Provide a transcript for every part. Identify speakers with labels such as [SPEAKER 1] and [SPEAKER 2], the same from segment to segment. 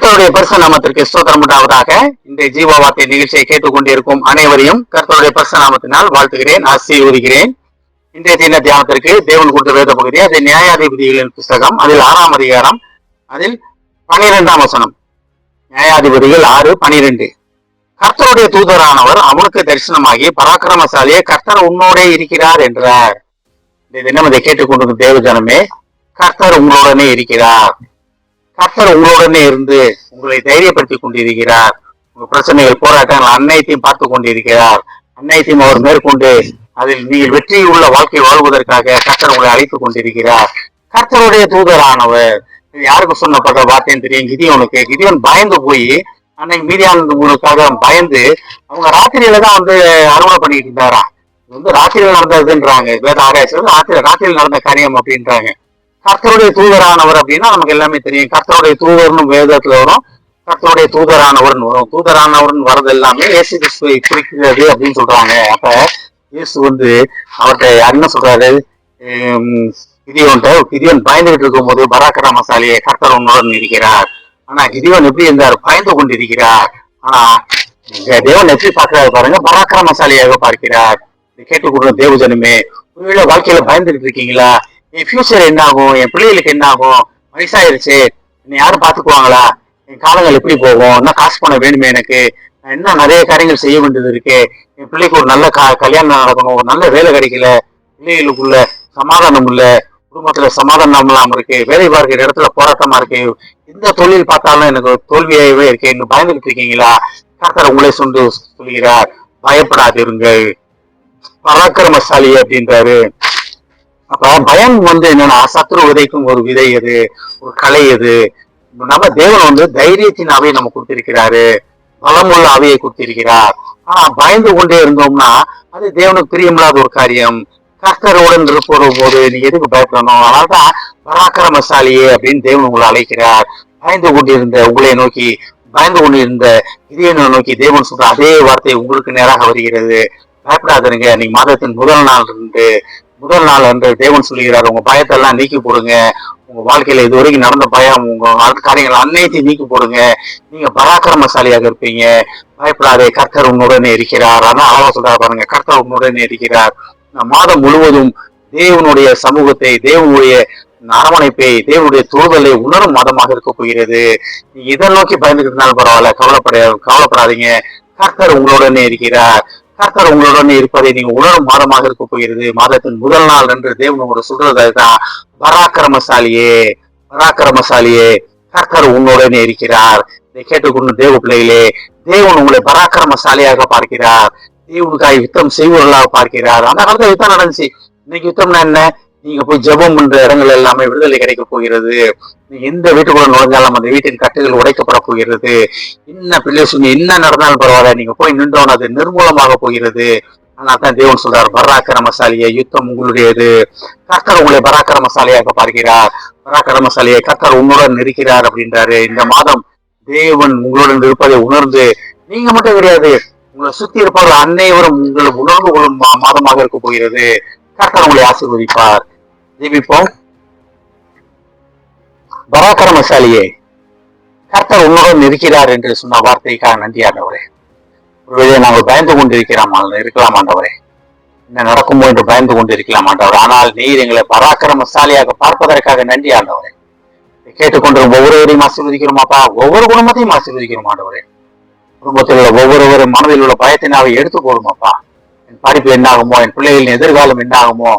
[SPEAKER 1] கர்த்தருடைய பரிசுத்த நாமத்திற்கு ஸ்தோத்திரம் உண்டாவதாக. இந்த ஜீவ வார்த்தை நிகழ்ச்சியை கேட்டுக்கொண்டிருக்கும் அனைவரையும் கர்த்தருடைய பரிசுத்த நாமத்தினால் வாழ்த்துகிறேன், ஆசீர்வதிக்கிறேன். இன்றைய தின தியானத்திற்கு தேவன் கொடுத்த வேத பகுதி அது நியாயாதிபதிகளின் புஸ்தகம், அதில் 6ஆம் அதிகாரம், அதில் 12ஆம் வசனம். நியாயாதிபதிகள் 6:12. கர்த்தருடைய தூதரானவர் அவனுக்கு தரிசனமாகி, பராக்கிரமசாலியே, கர்த்தர் உன்னோடே இருக்கிறார் என்றார். இந்த தினம் இதை கேட்டுக்கொண்டிருக்கும் தேவ ஜனமே, கர்த்தர் உங்களுடனே இருக்கிறார். கர்த்தர் உங்களுடனே இருந்து உங்களை தைரியப்படுத்திக் கொண்டிருக்கிறார். உங்க பிரச்சனைகள், போராட்டங்கள் அனைத்தையும் பார்த்து கொண்டிருக்கிறார். அனைத்தையும் அவர் மேற்கொண்டு அதில் நீங்கள் வெற்றியில் உள்ள வாழ்க்கை வாழ்வதற்காக கர்த்தர் உங்களை அழைத்துக் கொண்டிருக்கிறார். கர்த்தருடைய தூதரானவர், இது யாருக்கு சொன்னப்பட்ட வார்த்தைன்னு தெரியும்? கிதியோன் பயந்து போய் அன்னைக்கு மீதியானவங்களுக்காக பயந்து அவங்க ராத்திரியில தான் அறுவடை பண்ணிட்டு இருந்தாரா. இது ராத்திரியில் நடந்ததுன்றாங்க வேத ஆராய்ச்சி, ராத்திரியில் நடந்த காரியம் அப்படின்றாங்க. கர்த்தருடைய தூதரானவர் அப்படின்னா நமக்கு எல்லாமே தெரியும். கர்த்தருடைய தூதர்னு வேதத்துல வரும், கர்த்தருடைய தூதரானவர்னு வரும். தூதரானவர்னு வர்றது எல்லாமே இயேசு கிறிஸ்துவை குறிக்கிறது அப்படின்னு சொல்றாங்க. அப்ப இயேசு அவர்கிட்ட என்ன சொல்றாரு? கிதியோன் பயந்துகிட்டு இருக்கும் போது, பராக்கிரமசாலியை, கர்த்தர் உன்னுடன் இருக்கிறார். ஆனா கிதியோன் எப்படி இருந்தார்? பயந்து கொண்டிருக்கிறார். ஆனா தேவன் எப்படி பார்க்கிறாரு பாருங்க, பராக்கிரமசாலியாக பார்க்கிறார். கேட்டுக்கொண்டு தேவஜனமே, ஒருவேளை வாழ்க்கையில பயந்துகிட்டு இருக்கீங்களா? என் ஃபியூச்சர் என்ன ஆகும்? என் பிள்ளைகளுக்கு என்ன ஆகும்? வயசாயிருச்சு, என்னை யாரும் பாத்துக்குவாங்களா? என் காலங்கள் எப்படி போகும்? இன்னும் காசு பணம் வேணுமே, எனக்கு இன்னும் நிறைய காரியங்கள் செய்ய வேண்டியது இருக்கு. என் பிள்ளைக்கு ஒரு நல்ல கல்யாணம் நடக்கணும், ஒரு நல்ல வேலை கிடைக்கல, பிள்ளைகளுக்குள்ள சமாதானம் இல்ல, குடும்பத்துல சமாதானம் இல்லாம இருக்கு, வேலை பார்க்கிற இடத்துல போராட்டமா இருக்கு, எந்த தொழில் பார்த்தாலும் எனக்கு தோல்வியாகவே இருக்கு, இன்னும் பயந்துட்டு இருக்கீங்களா? கர்த்தர் உங்களை சொல்கிறார், பயப்படாதிருங்கள், பராக்கிரமசாலி அப்படின்றாரு. அப்ப பயம் என்னன்னா, சத்ரு விதைக்கும் ஒரு விதை, அது ஒரு கலை. அது நம்ம தேவன் தைரியத்தின் ஆவியை நம்ம கொடுத்திருக்கிறாரு, பலமுள்ள ஆவியை கொடுத்திருக்கிறார். ஆனா பயந்து கொண்டே இருந்தோம்னா அது தேவனுக்கு பிரியமில்லாத ஒரு காரியம். கர்த்தருடன் இருப்போம் போது நீ எதுக்கு பயப்படணும்? அதனால்தான் பராக்கிரமசாலியே அப்படின்னு தேவன் உங்களை அழைக்கிறார். பயந்து கொண்டிருந்த உங்களை நோக்கி, பயந்து கொண்டிருந்த கிதியோனை நோக்கி தேவன் சொல்ற அதே வார்த்தை உங்களுக்கு நேராக வருகிறது. பயப்படாதீங்க. நீங்க மாதத்தின் முதல் நாள் என்று தேவன் சொல்லுகிறார், உங்க பயத்தெல்லாம் நீக்கி போடுங்க. உங்க வாழ்க்கையில இதுவரைக்கும் நடந்த பயம், உங்க காரியங்கள் அனைத்தையும் நீக்கி போடுங்க. நீங்க பராக்கிரமசாலியாக இருப்பீங்க. பயப்படாதே, கர்த்தர் உன்னுடனே இருக்கிறார். அதான் அழகா சொல்றாரு பாருங்க, கர்த்தர் உன்னுடனே இருக்கிறார். மாதம் முழுவதும் தேவனுடைய சமூகத்தை, தேவனுடைய அரவணைப்பை, தேவனுடைய தூதலை உணரும் மாதமாக இருக்க போகிறது. நீங்க இதை நோக்கி பயந்துக்கிட்டனாலும் பரவாயில்ல, கவலைப்படாதீங்க. கர்த்தர் உங்களுடனே இருக்கிறார். கர்த்தர் உங்களுடன் இருப்பதை நீங்க உணரும் மாதமாக இருக்க போகிறது. மாதத்தின் முதல் நாள் என்று தேவனோட சொல்றதுதான், பராக்கிரமசாலியே, கர்த்தர் உன்னுடனே இருக்கிறார். இதை கேட்டுக்கொண்டு தேவ பிள்ளைகளே, தேவன் உங்களை பராக்கிரமசாலியாக பார்க்கிறார். தேவனுக்காக யுத்தம் செய்வர்களாக பார்க்கிறார். அந்த காலத்துல யுத்தம் நடந்துச்சு. இன்னைக்கு யுத்தம்னா என்ன? நீங்க போய் ஜெபம் பண்ற இடங்கள் எல்லாமே விடுதலை கிடைக்க போகிறது. நீங்க எந்த வீட்டுக்குள்ள நுழைஞ்சாலும் அந்த வீட்டின் கட்டுகள் உடைக்கப்பட போகிறது. என்ன பிள்ளை சொல்லி என்ன நடந்தாலும் பரவாயில்ல, நீங்க போய் நின்றோன்னு அது நிர்மூலமாக போகிறது. ஆனா தான் தேவன் சொல்றார், பராக்கிரமசாலியை, யுத்தம் உங்களுடையது. கர்த்தர் உங்களை பராக்கிரமசாலியாக பார்க்கிறார். பராக்கிரமசாலியை, கர்த்தர் உன்னுடன் இருக்கிறார் அப்படின்றாரு. இந்த மாதம் தேவன் உங்களுடன் இருப்பதை உணர்ந்து, நீங்க மட்டும் கிடையாது, உங்களை சுத்தி இருப்பவர்கள் அனைவரும் உங்களுக்கு உணர்ந்து கொள்ளும் மாதமாக இருக்க போகிறது. கர்த்தர் உங்களை ஆசீர்வதிப்பார். ஜெபிப்போம். பராக்கிரமசாலியே, கர்த்தர் உன்னுடன் இருக்கிறார் என்று சொன்ன வார்த்தைக்காக நன்றி ஆண்டவரே. ஒருவேளை நாங்கள் பயந்து இருக்கலாம் ஆண்டவரே, என்ன நடக்குமோ என்று பயந்து கொண்டிருக்கலாம் ஆண்டவரே. ஆனால் நீர் எங்களை பராக்கிரமசாலியாக பார்ப்பதற்காக நன்றி ஆண்டவரே. கேட்டுக்கொண்டிருக்கும் ஒவ்வொருவரையும் ஆசீர்வதிக்கிறோமாப்பா, ஒவ்வொரு குடும்பத்தையும் ஆசீர்வதிக்கிறோம் ஆண்டவரே. குடும்பத்தில் உள்ள ஒவ்வொருவரும் மனதில் உள்ள பயத்தினாவை எடுத்து போடுமாப்பா. என் படிப்பு என்ன ஆகுமோ, என் பிள்ளைகளின் எதிர்காலம் என்ன ஆகுமோ,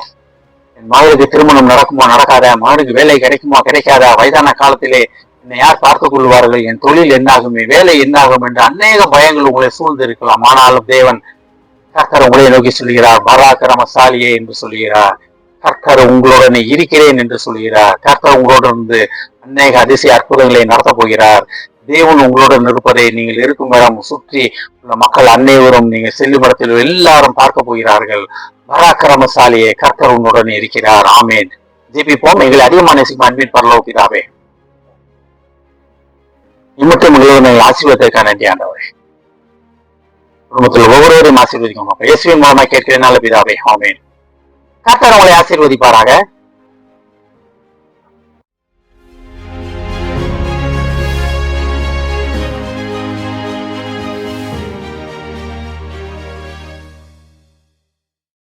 [SPEAKER 1] என் மகளுக்கு திருமணம் நடக்குமோ நடக்காதா, மகனுக்கு வேலை கிடைக்குமோ கிடைக்காதா, வயதான காலத்திலே என்னை யார் பார்த்துக் கொள்வார்கள், என் தொழில் என்னாகுமே, வேலை என்னாகும் என்று அநேக பயங்கள் உங்களை சூழ்ந்து இருக்கலாம். ஆனாலும் தேவன் கர்த்தர் உங்களை நோக்கி சொல்கிறார், பராக்கிரமசாலியே என்று சொல்கிறார். கர்த்தர் உங்களுடனே இருக்கிறேன் என்று சொல்கிறார். கர்த்தர் உங்களுடன் அநேக அதிசய அற்புதங்களை நடத்தப் போகிறார். தேவன் உங்களுடன் இருப்பதை நீங்கள் இருக்கும் இடம் சுற்றி உள்ள மக்கள் அனைவரும், நீங்கள் செல்லும் இடத்தில் எல்லாரும் பார்க்க போகிறார்கள். பராக்கிரமசாலியே, கர்த்தர் உங்களுடன் இருக்கிறார். ஆமேன். ஜெபிப்போம். எங்களை அதிகமான நேசிக்கும் அன்பின் பரலோக பிதாவே, இம்மட்டும் உங்களை ஆசீர்வாதத்திற்காக நன்றி ஆண்டவரே. குடும்பத்தில் ஒவ்வொருவரையும் ஆசீர்வதிக்கணும். இயேசுவின் மூலமா கேட்கிறேன் நல்ல பிதாவே. ஆமேன். கர்த்தர் உங்களை ஆசீர்வதிப்பாராக.